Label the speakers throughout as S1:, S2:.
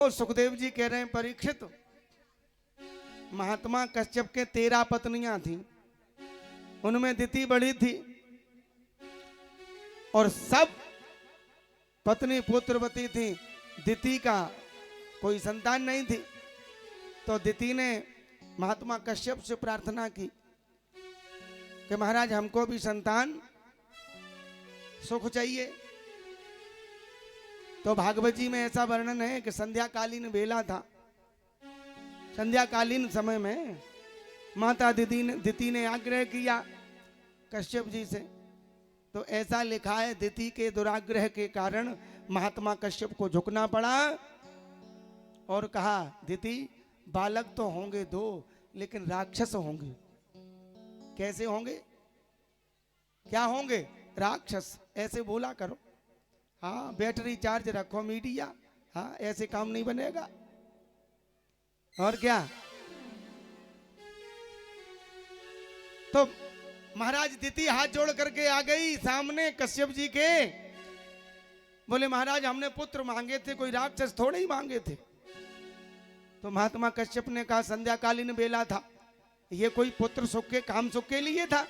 S1: तो सुखदेव जी कह रहे हैं परीक्षित, महात्मा कश्यप के 13 पत्नियां थी, उनमें दिति बड़ी थी और सब पत्नी पुत्रवती थी। दिति का कोई संतान नहीं थी, तो दिति ने महात्मा कश्यप से प्रार्थना की कि महाराज हमको भी संतान सुख चाहिए। तो भागवत जी में ऐसा वर्णन है कि संध्याकालीन बेला था। संध्याकालीन समय में माता दिति ने आग्रह किया कश्यप जी से। तो ऐसा लिखा है, दिति के दुराग्रह के कारण महात्मा कश्यप को झुकना पड़ा और कहा, दिति बालक तो होंगे 2 लेकिन राक्षस होंगे। कैसे होंगे? क्या होंगे? राक्षस। ऐसे बोला करो। हाँ, बैटरी चार्ज रखो मीडिया। हाँ, ऐसे काम नहीं बनेगा। और क्या? तो महाराज दिति हाथ जोड़ करके आ गई सामने कश्यप जी के। बोले महाराज हमने पुत्र मांगे थे, कोई राक्षस थोड़े ही मांगे थे। तो महात्मा कश्यप ने कहा, संध्याकालीन बेला था, ये कोई पुत्र सुख के काम सुख के लिए था।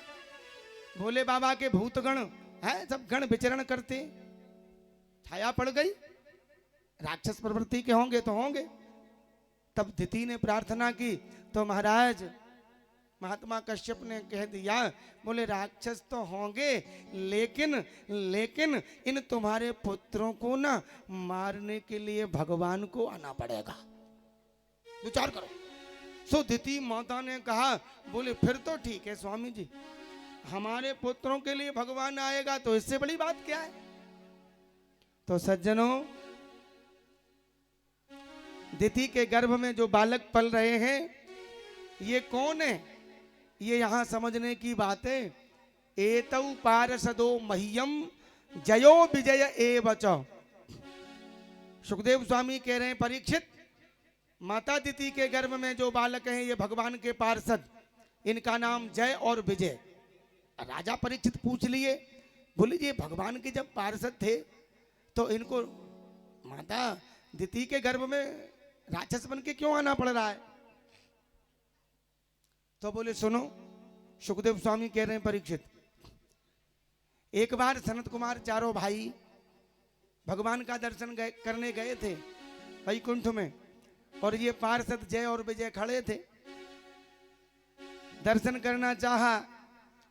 S1: भोले बाबा के भूतगण है, सब गण विचरण करते, छाया पड़ गई। राक्षस प्रवृत्ति के होंगे तो होंगे। तब दिति ने प्रार्थना की तो महाराज महात्मा कश्यप ने कह दिया, बोले राक्षस तो होंगे लेकिन इन तुम्हारे पुत्रों को ना मारने के लिए भगवान को आना पड़ेगा। विचार करो। सो दिति माता ने कहा, बोले फिर तो ठीक है स्वामी जी, हमारे पुत्रों के लिए भगवान आएगा तो इससे बड़ी बात क्या है। तो सज्जनों, दिति के गर्भ में जो बालक पल रहे हैं ये कौन है? ये यहां समझने की बात है। एतौ पार्षदो मह्यम जयो विजय एवच। सुखदेव स्वामी कह रहे हैं परीक्षित, माता दिति के गर्भ में जो बालक हैं ये भगवान के पार्षद, इनका नाम जय और विजय। राजा परीक्षित पूछ लिए, बोले ये भगवान के जब पार्षद थे तो इनको माता दिति के गर्भ में राक्षस बन के क्यों आना पड़ रहा है? तो बोले सुनो, सुखदेव स्वामी कह रहे हैं परीक्षित, एक बार सनत कुमार चारों भाई भगवान का दर्शन करने गए थे वैकुंठ में, और ये पार्षद जय और विजय खड़े थे। दर्शन करना चाहा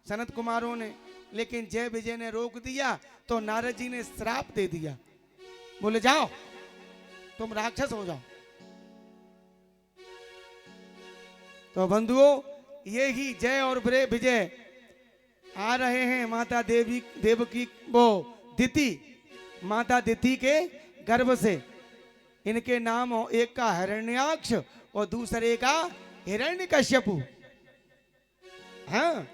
S1: सनत कुमारों ने, लेकिन जय विजय ने रोक दिया। तो नारद जी ने श्राप दे दिया, बोले जाओ तुम राक्षस हो जाओ। तो बंधुओं, ये ही जय और विजय आ रहे हैं माता देवकी वो दिति, माता दिति के गर्भ से। इनके नाम हो, एक का हिरण्याक्ष और दूसरे का हिरण्यकश्यपु। हाँ,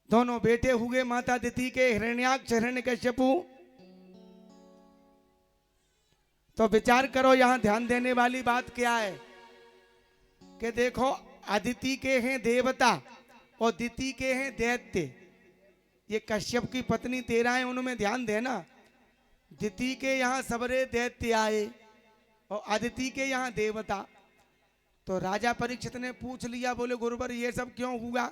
S1: दोनों बेटे हुए माता दिति के, हिरण्याक्ष हिरण्यकश्यपु। तो विचार करो, यहां ध्यान देने वाली बात क्या है कि देखो, अदिति के हैं देवता और दिति के हैं दैत्य। ये कश्यप की पत्नी 13 है, उनमें ध्यान देना। दिति के यहां सबरे दैत्य आए और अदिति के यहां देवता। तो राजा परीक्षित ने पूछ लिया, बोले गुरुवर ये सब क्यों हुआ?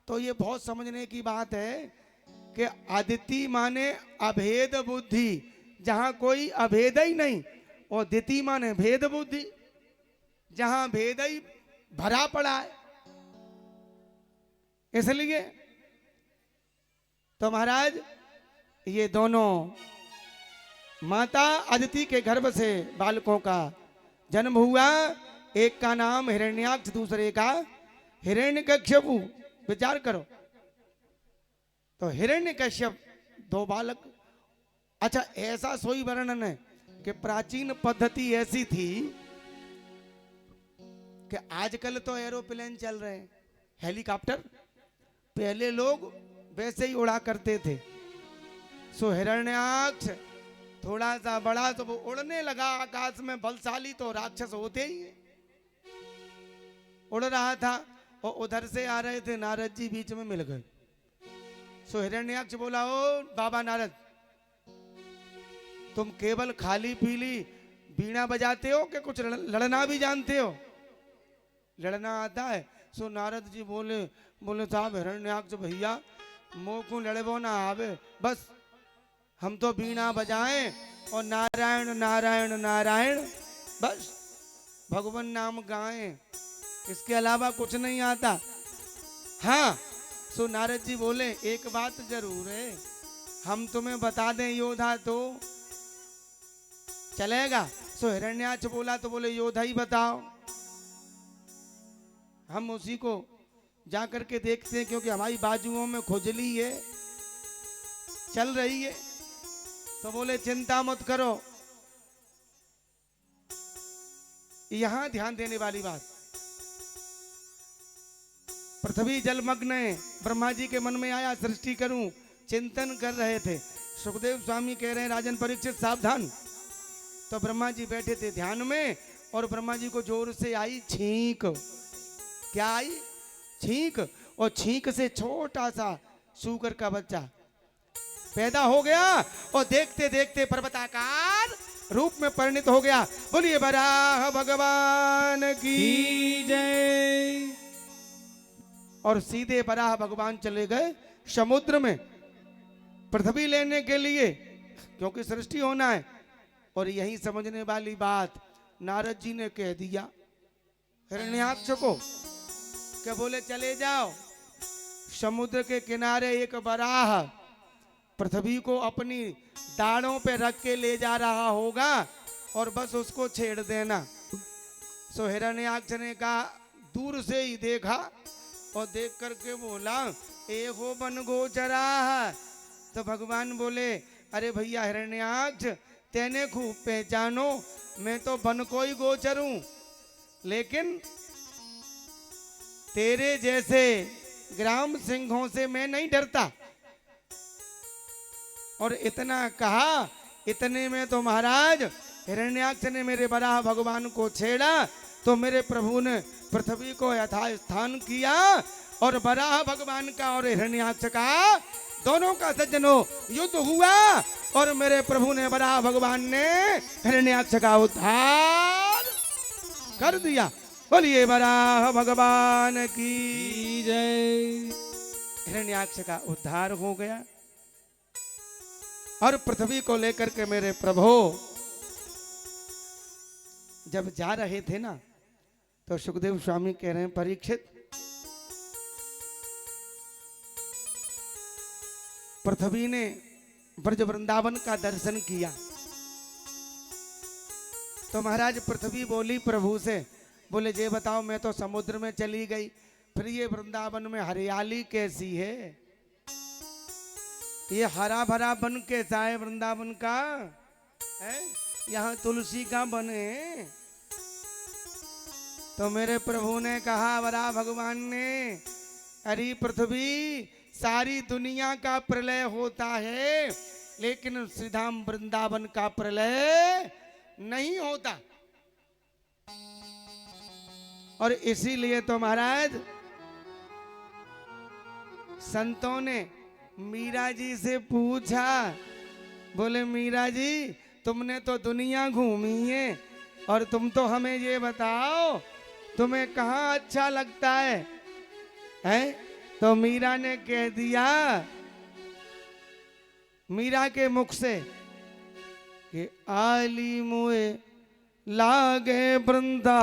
S1: तो ये बहुत समझने की बात है कि अदिति माने अभेद बुद्धि, जहां कोई अभेद ही नहीं, और दिति माने भेद बुद्धि, जहां भेद ही भरा पड़ा है। इसलिए तो महाराज ये दोनों माता अदिति के गर्भ से बालकों का जन्म हुआ। एक का नाम हिरण्याक्ष, दूसरे का हिरण्यकश्यपु। विचार करो। तो हिरण्यकश्यप 2 बालक। अच्छा, ऐसा सोई वर्णन है कि प्राचीन पद्धति ऐसी थी कि आजकल तो एरोप्लेन चल रहे हैं, हेलीकॉप्टर, पहले लोग वैसे ही उड़ा करते थे। सो हिरण्याक्ष थोड़ा सा बड़ा तो वो उड़ने लगा आकाश में, बलशाली तो राक्षस होते ही है। उड़ रहा था और उधर से आ रहे थे नारद जी, बीच में मिल गए। सो हिरण्याक्ष बोला, ओ बाबा नारद, तुम केवल खाली पीली बीणा बजाते हो कि कुछ लड़ना भी जानते हो? लड़ना आता है? सो नारद जी बोले बोले साहब हिरण्याक्ष भैया मोह को लड़बो ना आवे, बस हम तो बीणा बजाएं और नारायण नारायण नारायण बस भगवान नाम गाएं, इसके अलावा कुछ नहीं आता। हाँ, सो नारद जी बोले एक बात जरूर है, हम तुम्हें बता दें योद्धा तो चलेगा? सो हिरण्याक्ष बोला तो बोले योद्धा ही बताओ, हम उसी को जाकर के देखते हैं, क्योंकि हमारी बाजुओं में खुजली है चल रही है। तो बोले चिंता मत करो। यहां ध्यान देने वाली बात, पृथ्वी जलमग्न है, ब्रह्मा जी के मन में आया सृष्टि करूं, चिंतन कर रहे थे। सुखदेव स्वामी कह रहे हैं राजन परीक्षित सावधान। तो ब्रह्मा जी बैठे थे ध्यान में और ब्रह्मा जी को जोर से आई छींक। क्या आई? छींक। और छींक से छोटा सा सूकर का बच्चा पैदा हो गया और देखते देखते पर्वताकार रूप में परिणित हो गया। बोलिए वराह भगवान की जय। और सीधे वराह भगवान चले गए समुद्र में पृथ्वी लेने के लिए, क्योंकि सृष्टि होना है। और यही समझने वाली बात नारद जी ने कह दिया हिरण्याक्ष को, क्या बोले चले जाओ समुद्र के किनारे एक वराह पृथ्वी को अपनी दाढ़ों पे रख के ले जा रहा होगा और बस उसको छेड़ देना। सो हिरण्याक्ष ने कहा, दूर से ही देखा और देख करके बोला ए हो बन गोचरा। तो भगवान बोले अरे भैया हिरण्याक्ष तेने खूब पहचानो, मैं तो बन को ही गोचर हूं, लेकिन तेरे जैसे ग्राम सिंहों से मैं नहीं डरता। और इतना कहा, इतने में तो महाराज हिरण्याक्ष ने मेरे वराह भगवान को छेड़ा तो मेरे प्रभु ने पृथ्वी को यथास्थान किया और वराह भगवान का और हिरण्याक्ष का दोनों का सज्जनों युद्ध हुआ और मेरे प्रभु ने वराह भगवान ने हिरण्याक्ष का उद्धार कर दिया। बोलिए वराह भगवान की जय। हिरण्याक्ष का उद्धार हो गया और पृथ्वी को लेकर के मेरे प्रभु जब जा रहे थे ना, तो सुखदेव स्वामी कह रहे हैं परीक्षित पृथ्वी ने ब्रज वृंदावन का दर्शन किया। तो महाराज पृथ्वी बोली प्रभु से, बोले जे बताओ मैं तो समुद्र में चली गई, फिर ये वृंदावन में हरियाली कैसी है? ये हरा भरा वन कैसा है वृंदावन का है? यहाँ तुलसी का वन है। तो मेरे प्रभु ने कहा वराह भगवान ने, अरे पृथ्वी सारी दुनिया का प्रलय होता है लेकिन श्रीधाम वृंदावन का प्रलय नहीं होता। और इसीलिए तो महाराज संतों ने मीरा जी से पूछा, बोले मीरा जी तुमने तो दुनिया घूमी है और तुम तो हमें ये बताओ तुम्हें कहाँ अच्छा लगता है? तो मीरा ने कह दिया मीरा के मुख से कि आली मुए लागे वृंदा